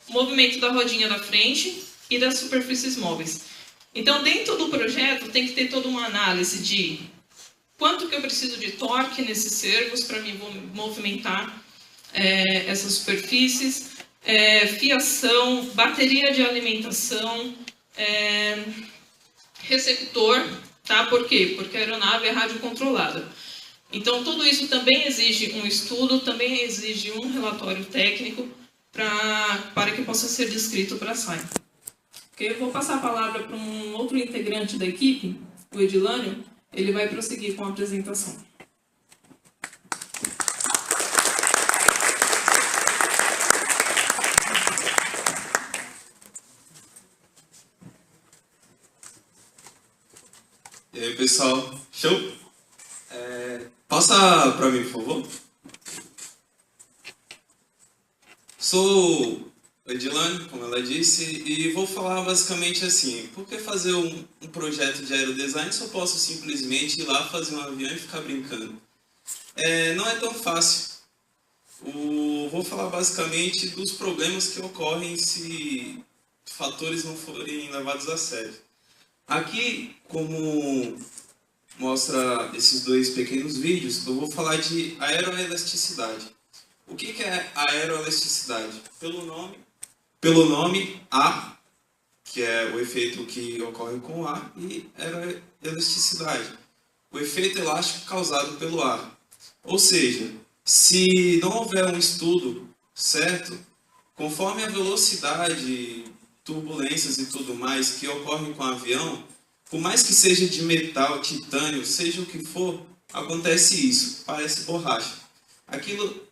o movimento da rodinha da frente e das superfícies móveis. Então, dentro do projeto, tem que ter toda uma análise de quanto que eu preciso de torque nesses servos para me movimentar essas superfícies, fiação, bateria de alimentação, receptor, tá? Por quê? Porque a aeronave é radiocontrolada. Então, tudo isso também exige um estudo, também exige um relatório técnico para que possa ser descrito para a SAI. Okay? Eu vou passar a palavra para um outro integrante da equipe, o Edilânio, ele vai prosseguir com a apresentação. E aí, pessoal, show? Passa para mim, por favor. Sou o Edilânio, como ela disse, e vou falar basicamente assim: por que fazer um projeto de aerodesign se eu posso simplesmente ir lá fazer um avião e ficar brincando? Não é tão fácil. Vou falar basicamente dos problemas que ocorrem se fatores não forem levados a sério. Aqui, como mostra esses dois pequenos vídeos, eu vou falar de aeroelasticidade. O que é aeroelasticidade? Pelo nome A, que é o efeito que ocorre com o ar, e aeroelasticidade, o efeito elástico causado pelo ar. Ou seja, se não houver um estudo certo, conforme a velocidade turbulências e tudo mais que ocorrem com o avião, por mais que seja de metal, titânio, seja o que for, acontece isso, parece borracha.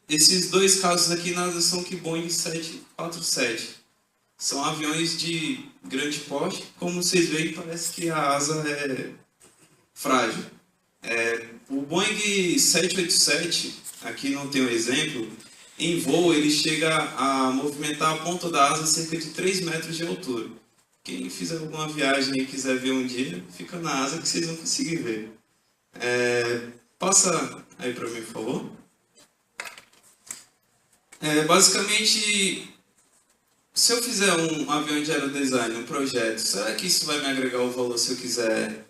Esses dois casos aqui nada são que Boeing 747. São aviões de grande porte, como vocês veem, parece que a asa é frágil. O Boeing 787, aqui não tem um exemplo, em voo ele chega a movimentar a ponta da asa a cerca de 3 metros de altura. Quem fizer alguma viagem e quiser ver um dia, fica na asa que vocês vão conseguir ver. Passa aí para mim, por favor. Basicamente, se eu fizer um avião de aerodesign, um projeto, será que isso vai me agregar o valor se eu quiser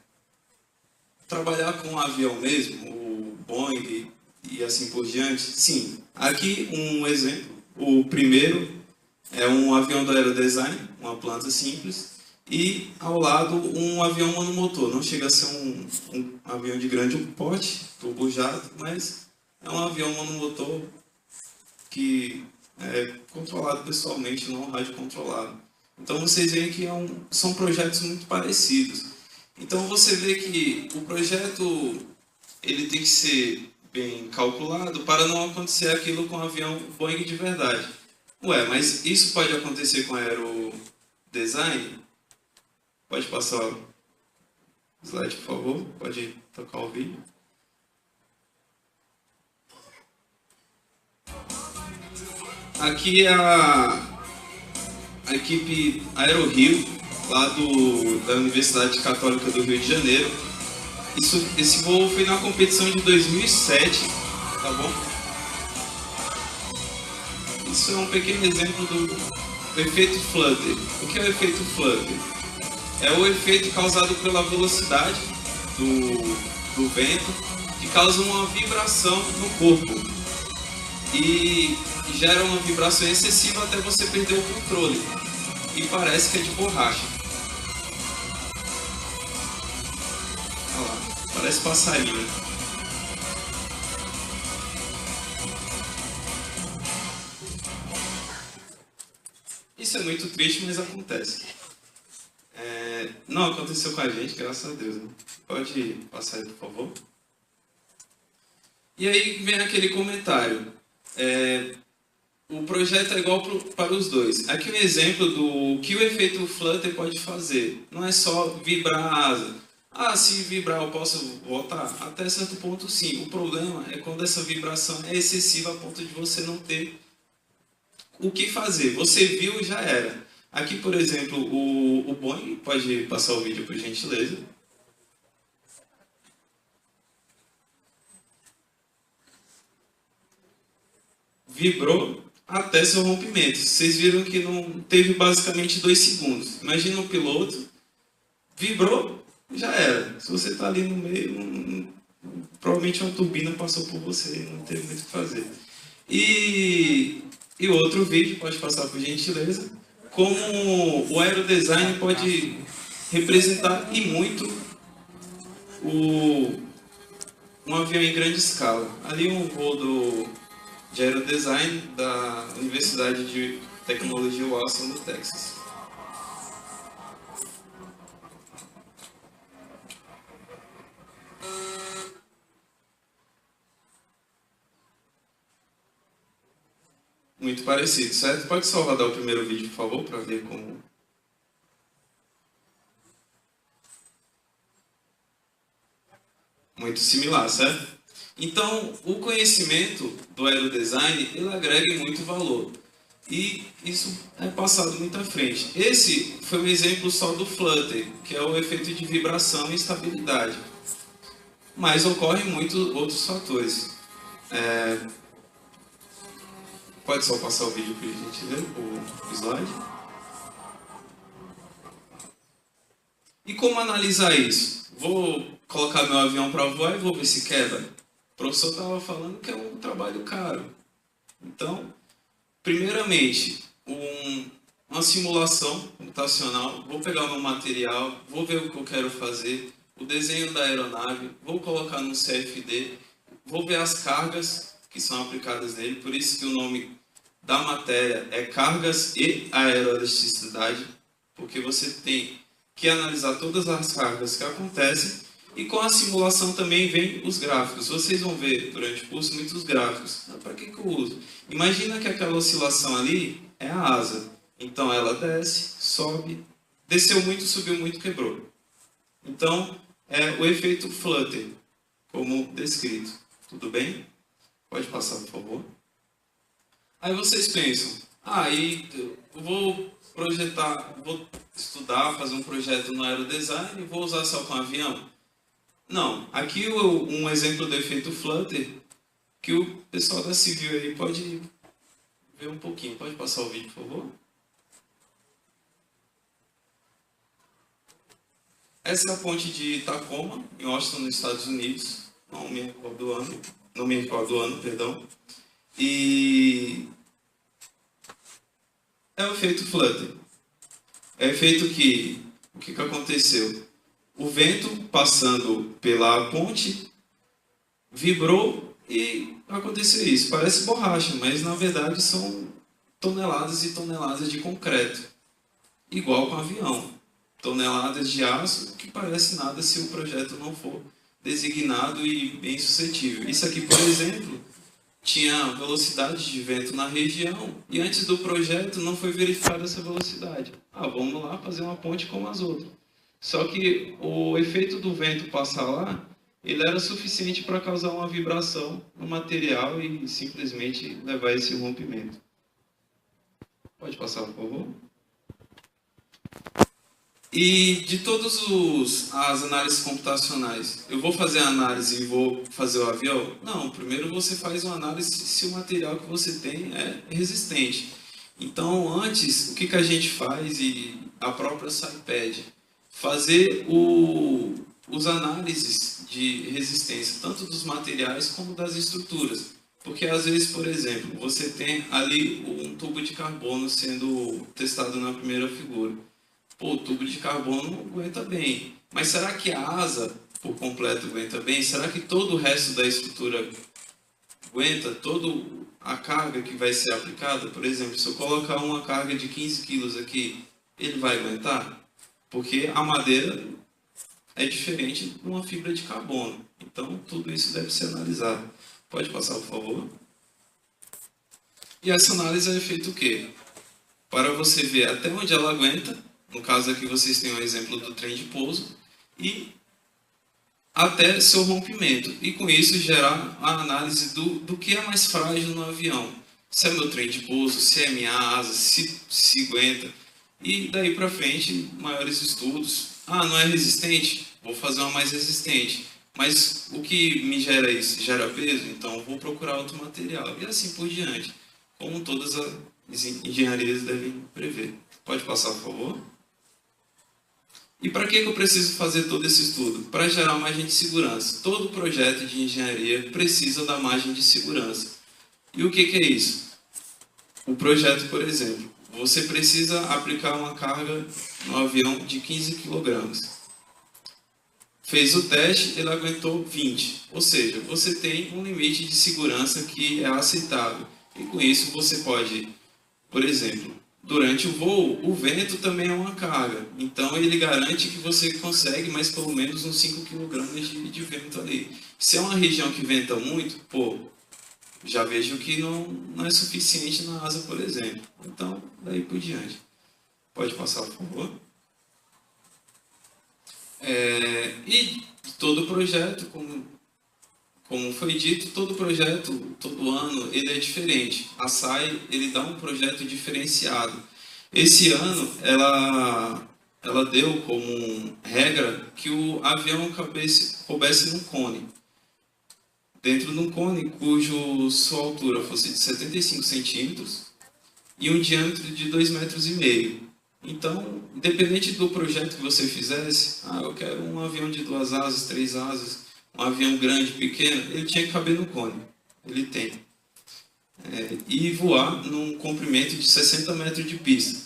trabalhar com um avião mesmo, o Boeing e assim por diante? Sim. Aqui um exemplo. O primeiro é um avião do aerodesign, uma planta simples, e ao lado um avião monomotor. Não chega a ser um avião de grande porte, turbojato, mas é um avião monomotor que é controlado pessoalmente, não rádio controlado. Então vocês veem que são projetos muito parecidos. Então você vê que o projeto ele tem que ser bem calculado para não acontecer aquilo com o avião Boeing de verdade. Mas isso pode acontecer com aerodesign? Pode passar o slide, por favor? Pode tocar o vídeo. Aqui é a equipe AeroRio, lá da Universidade Católica do Rio de Janeiro. Esse voo foi na competição de 2007, tá bom? Isso é um pequeno exemplo do efeito flutter. O que é o efeito flutter? É o efeito causado pela velocidade do vento, que causa uma vibração no corpo e gera uma vibração excessiva até você perder o controle, e parece que é de borracha. Olha lá, parece passarinho, né? Isso é muito triste, mas acontece. Não aconteceu com a gente, graças a Deus, né? Pode passar aí, por favor. E aí vem aquele comentário. O projeto é igual para os dois. Aqui um exemplo do que o efeito flutter pode fazer. Não é só vibrar a asa. Se vibrar eu posso voltar? Até certo ponto sim. O problema é quando essa vibração é excessiva a ponto de você não ter o que fazer. Você viu e já era. Aqui, por exemplo, o Boeing, pode passar o vídeo por gentileza. Vibrou até seu rompimento. Vocês viram que não teve basicamente 2 segundos. Imagina um piloto, vibrou, já era. Se você está ali no meio, provavelmente uma turbina passou por você e não teve muito o que fazer. E outro vídeo, pode passar por gentileza, como o aerodesign pode representar e muito um avião em grande escala. Ali um voo de aerodesign da Universidade de Tecnologia Austin, no Texas. Muito parecido, certo? Pode só rodar o primeiro vídeo, por favor, para ver como... Muito similar, certo? Então, o conhecimento do aerodesign, ele agrega muito valor. E isso é passado muito à frente. Esse foi um exemplo só do flutter, que é o efeito de vibração e estabilidade. Mas ocorrem muitos outros fatores. Pode só passar o vídeo para a gente ver, o slide. E como analisar isso? Vou colocar meu avião para voar e vou ver se quebra. O professor estava falando que é um trabalho caro. Então, primeiramente, uma simulação computacional. Vou pegar o meu material, vou ver o que eu quero fazer, o desenho da aeronave, vou colocar no CFD, vou ver as cargas que são aplicadas nele, por isso que o nome da matéria é Cargas e Aeroelasticidade. porque você tem que analisar todas as cargas que acontecem, e com a simulação também vem os gráficos. Vocês vão ver durante o curso muitos gráficos. Para que eu uso? Imagina que aquela oscilação ali é a asa. Então ela desce, sobe, desceu muito, subiu muito, quebrou. Então é o efeito flutter, como descrito. Tudo bem? Pode passar, por favor. Aí vocês pensam, aí eu vou projetar, vou estudar, fazer um projeto no aerodesign e vou usar só com avião? Não, aqui um exemplo do efeito flutter que o pessoal da Civil aí pode ver um pouquinho. Pode passar o vídeo, por favor? Essa é a ponte de Tacoma, em Austin, nos Estados Unidos. Não me recordo do ano, perdão. E é o efeito flutter. É o efeito que, o que aconteceu? O vento passando pela ponte vibrou e aconteceu isso. Parece borracha, mas na verdade são toneladas e toneladas de concreto. Igual com avião. Toneladas de aço, que parece nada se o projeto não for designado e bem sucedido. Isso aqui, por exemplo, tinha velocidade de vento na região e antes do projeto não foi verificada essa velocidade. Vamos lá fazer uma ponte como as outras. Só que o efeito do vento passar lá, ele era suficiente para causar uma vibração no material e simplesmente levar esse rompimento. Pode passar, por favor? E de todas as análises computacionais, eu vou fazer a análise e vou fazer o avião? Não, primeiro você faz uma análise se o material que você tem é resistente. Então, antes, o que a gente faz, e a própria SciPad, fazer os análises de resistência, tanto dos materiais como das estruturas. Porque às vezes, por exemplo, você tem ali um tubo de carbono sendo testado na primeira figura. Pô, o tubo de carbono aguenta bem. Mas será que a asa por completo aguenta bem? Será que todo o resto da estrutura aguenta? Toda a carga que vai ser aplicada? Por exemplo, se eu colocar uma carga de 15 kg aqui, ele vai aguentar? Porque a madeira é diferente de uma fibra de carbono. Então, tudo isso deve ser analisado. Pode passar, por favor? E essa análise é feita o quê? Para você ver até onde ela aguenta. No caso aqui vocês têm um exemplo do trem de pouso. E até seu rompimento. E com isso gerar a análise do que é mais frágil no avião. Se é meu trem de pouso, se é minha asa, se aguenta. E daí para frente, maiores estudos. Não é resistente? Vou fazer uma mais resistente. Mas o que me gera isso? Gera peso? Então vou procurar outro material. E assim por diante. Como todas as engenharias devem prever. Pode passar, por favor? E para que eu preciso fazer todo esse estudo? Para gerar margem de segurança. Todo projeto de engenharia precisa da margem de segurança. E o que é isso? O projeto, por exemplo, você precisa aplicar uma carga no avião de 15 kg. Fez o teste, ele aguentou 20. Ou seja, você tem um limite de segurança que é aceitável. E com isso você pode, por exemplo, durante o voo, o vento também é uma carga. Então ele garante que você consegue mais pelo menos uns 5 kg de vento ali. Se é uma região que venta muito, já vejo que não é suficiente na asa, por exemplo. Então, daí por diante. Pode passar, por favor. E todo projeto, como foi dito, todo projeto, todo ano, ele é diferente. A SAI, ele dá um projeto diferenciado. Esse ano, ela deu como regra que o avião coubesse num cone. Dentro de um cone cujo sua altura fosse de 75 centímetros e um diâmetro de 2,5 metros. Então, independente do projeto que você fizesse, eu quero um avião de 2 asas, 3 asas, um avião grande, pequeno, ele tinha que caber no cone. Ele tem. E voar num comprimento de 60 metros de pista.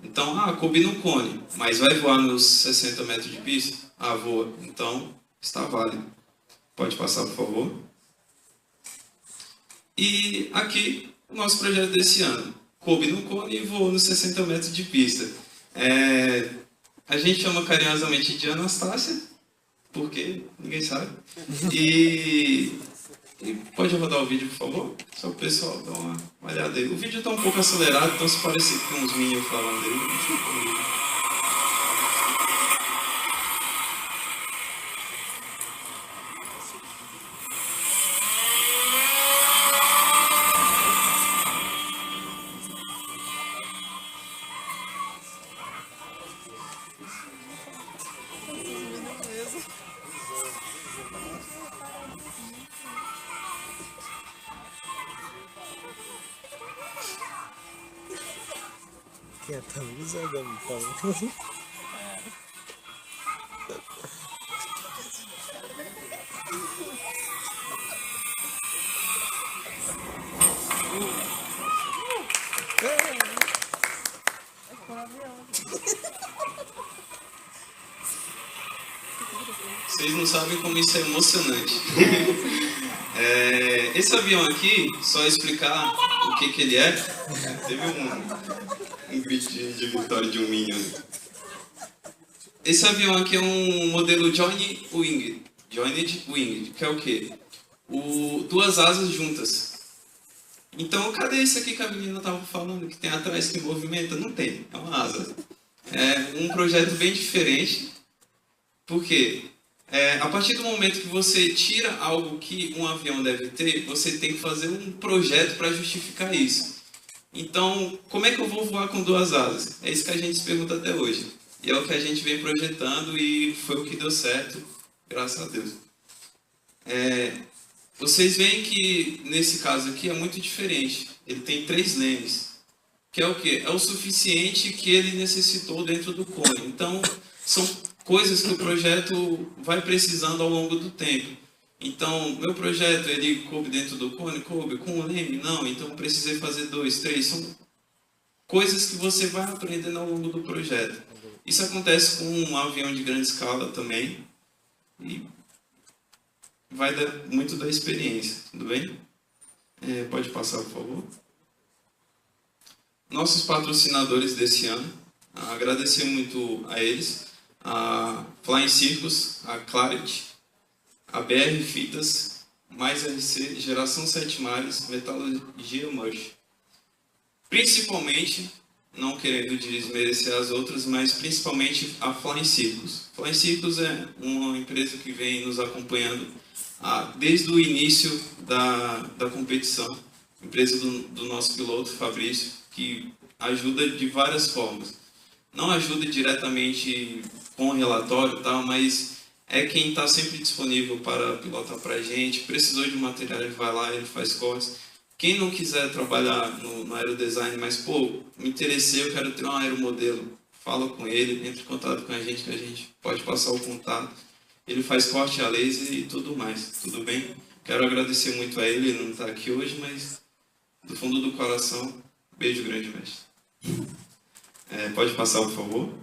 Então, coube no cone, mas vai voar nos 60 metros de pista? Voa. Então, está válido. Pode passar, por favor. E aqui, o nosso projeto desse ano. Coube no cone e voou nos 60 metros de pista. A gente chama carinhosamente de Anastácia, porque ninguém sabe. E pode rodar o vídeo, por favor? Só o pessoal dar uma olhada aí. O vídeo está um pouco acelerado, então se parecer que tem uns minions falando aí. Quem tá me jogando, então. Vocês não sabem como isso é emocionante. Esse avião aqui, só explicar o que ele é. Teve um vídeo de vitória de um Minion. Esse avião aqui é um modelo Johnny Winged, que é o quê? Duas asas juntas. Então, cadê esse aqui que a menina estava falando, que tem atrás, que movimenta? Não tem, é uma asa. É um projeto bem diferente, porque a partir do momento que você tira algo que um avião deve ter, você tem que fazer um projeto para justificar isso. Então, como é que eu vou voar com duas asas? É isso que a gente se pergunta até hoje. E é o que a gente vem projetando e foi o que deu certo, graças a Deus. Vocês veem que, nesse caso aqui, é muito diferente. Ele tem 3 lanes, que é o quê? É o suficiente que ele necessitou dentro do cone. Então, são coisas que o projeto vai precisando ao longo do tempo. Então, meu projeto, ele coube dentro do cone? Coube. Com o lane? Não. Então, precisei fazer 2, 3. São coisas que você vai aprendendo ao longo do projeto. Isso acontece com um avião de grande escala também. E vai dar muito da experiência. Tudo bem? Pode passar, por favor. Nossos patrocinadores desse ano. Agradecer muito a eles. A Flying Circus, a Clarity, a BR Fitas, Mais RC, Geração 7 Mares, Metalurgia Mush. Principalmente, não querendo desmerecer as outras, mas principalmente a Flying Circus. Flying Circus é uma empresa que vem nos acompanhando desde o início da competição. Empresa do nosso piloto, Fabrício, que ajuda de várias formas. Não ajuda diretamente com relatório, tal, mas é quem está sempre disponível para pilotar para a gente. Precisou de material, ele vai lá, ele faz cortes. Quem não quiser trabalhar no aerodesign, mas, pô, me interessei, eu quero ter um aeromodelo, fala com ele, entre em contato com a gente, que a gente pode passar o contato. Ele faz corte a laser e tudo mais, tudo bem? Quero agradecer muito a ele não está aqui hoje, mas do fundo do coração, beijo grande, mestre. Pode passar, por favor.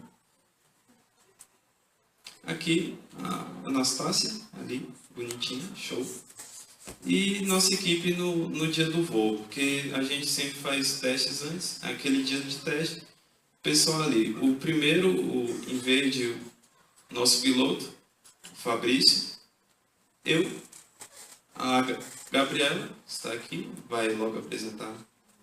Aqui, a Anastácia, ali, bonitinha, show. E nossa equipe no dia do voo, porque a gente sempre faz testes antes, aquele dia de teste, pessoal ali. O primeiro, em verde, nosso piloto, Fabrício, eu, a Gabriela, está aqui, vai logo apresentar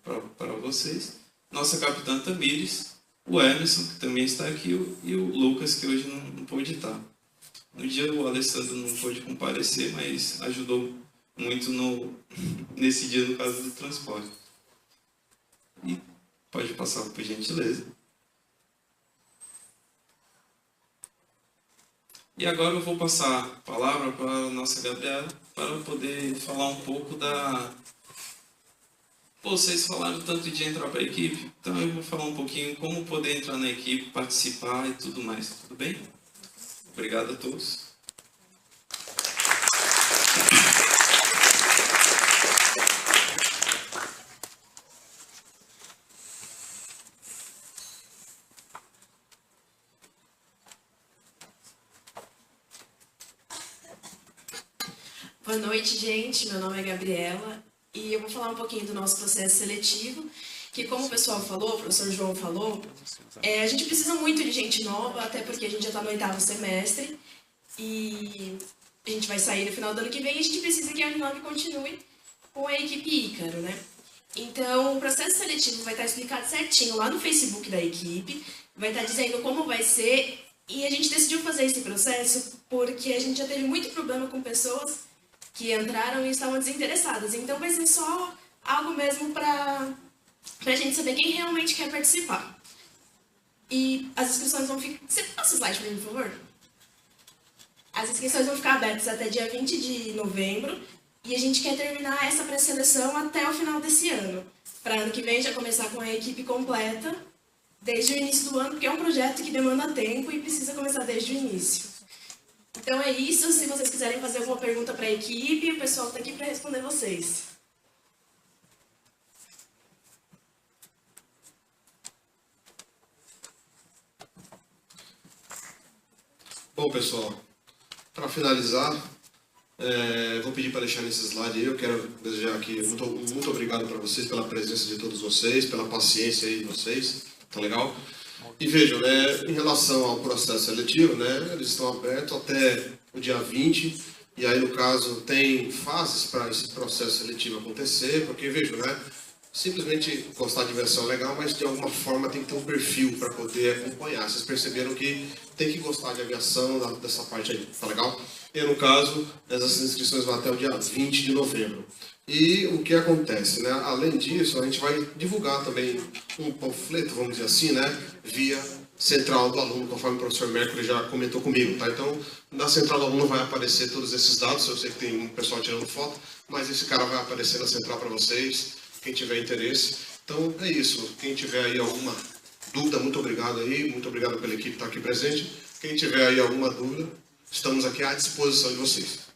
para vocês. Nossa capitã Tamires, o Emerson, que também está aqui, e o Lucas, que hoje não pôde estar. No dia o Alessandro não pôde comparecer, mas ajudou muito nesse dia no caso do transporte. E pode passar, por gentileza. E agora eu vou passar a palavra para a nossa Gabriela, para poder falar um pouco Vocês falaram tanto de entrar para a equipe, então eu vou falar um pouquinho como poder entrar na equipe, participar e tudo mais, tudo bem? Obrigado a todos. Boa noite, gente. Meu nome é Gabriela e eu vou falar um pouquinho do nosso processo seletivo que, como o pessoal falou, o professor João falou, a gente precisa muito de gente nova, até porque a gente já está no 8º semestre e a gente vai sair no final do ano que vem e a gente precisa que a Uninove continue com a equipe Ícaro, né? Então, o processo seletivo vai estar explicado certinho lá no Facebook da equipe, vai estar dizendo como vai ser, e a gente decidiu fazer esse processo porque a gente já teve muito problema com pessoas que entraram e estavam desinteressadas. Então, vai ser só algo mesmo para a gente saber quem realmente quer participar. E as inscrições vão ficar... Você passa o slide para mim, por favor? As inscrições vão ficar abertas até dia 20 de novembro e a gente quer terminar essa pré-seleção até o final desse ano. Para ano que vem já começar com a equipe completa desde o início do ano, porque é um projeto que demanda tempo e precisa começar desde o início. Então é isso. Se vocês quiserem fazer alguma pergunta para a equipe, o pessoal está aqui para responder vocês. Bom, pessoal, para finalizar, vou pedir para deixar nesse slide aí. Eu quero desejar aqui muito obrigado para vocês pela presença de todos vocês, pela paciência aí de vocês, tá legal? E vejam, né, em relação ao processo seletivo, né, eles estão abertos até o dia 20, e aí no caso tem fases para esse processo seletivo acontecer, porque vejam, né, simplesmente gostar de diversão é legal, mas de alguma forma tem que ter um perfil para poder acompanhar. Vocês perceberam que tem que gostar de aviação, dessa parte aí, tá legal? E no caso, essas inscrições vão até o dia 20 de novembro. E o que acontece, né? Além disso, a gente vai divulgar também um panfleto, vamos dizer assim, né? Via central do aluno, conforme o professor Mercury já comentou comigo, tá? Então, na central do aluno vai aparecer todos esses dados. Eu sei que tem um pessoal tirando foto, mas esse cara vai aparecer na central para vocês, quem tiver interesse. Então, é isso. Quem tiver aí alguma dúvida, muito obrigado aí, muito obrigado pela equipe que está aqui presente. Quem tiver aí alguma dúvida, estamos aqui à disposição de vocês.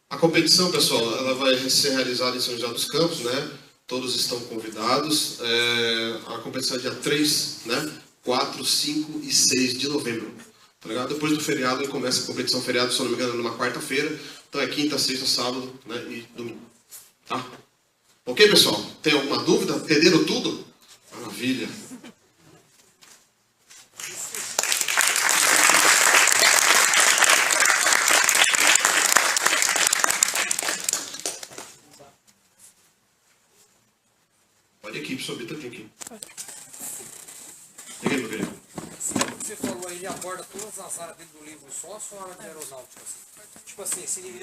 A competição, pessoal, ela vai ser realizada em São José dos Campos, né? Todos estão convidados. A competição é dia 3, né? 4, 5 e 6 de novembro. Tá ligado? Depois do feriado, começa a competição feriado, se eu não me engano, numa quarta-feira. Então é quinta, sexta, sábado, né? E domingo. Tá? Ok, pessoal? Tem alguma dúvida? Entenderam tudo? Maravilha. Pode equipe, subir tudinho aqui. Diga aí, meu querido. Você falou aí, ele aborda todas as áreas dentro do livro só a área de aeronáutica? Tipo assim, se ele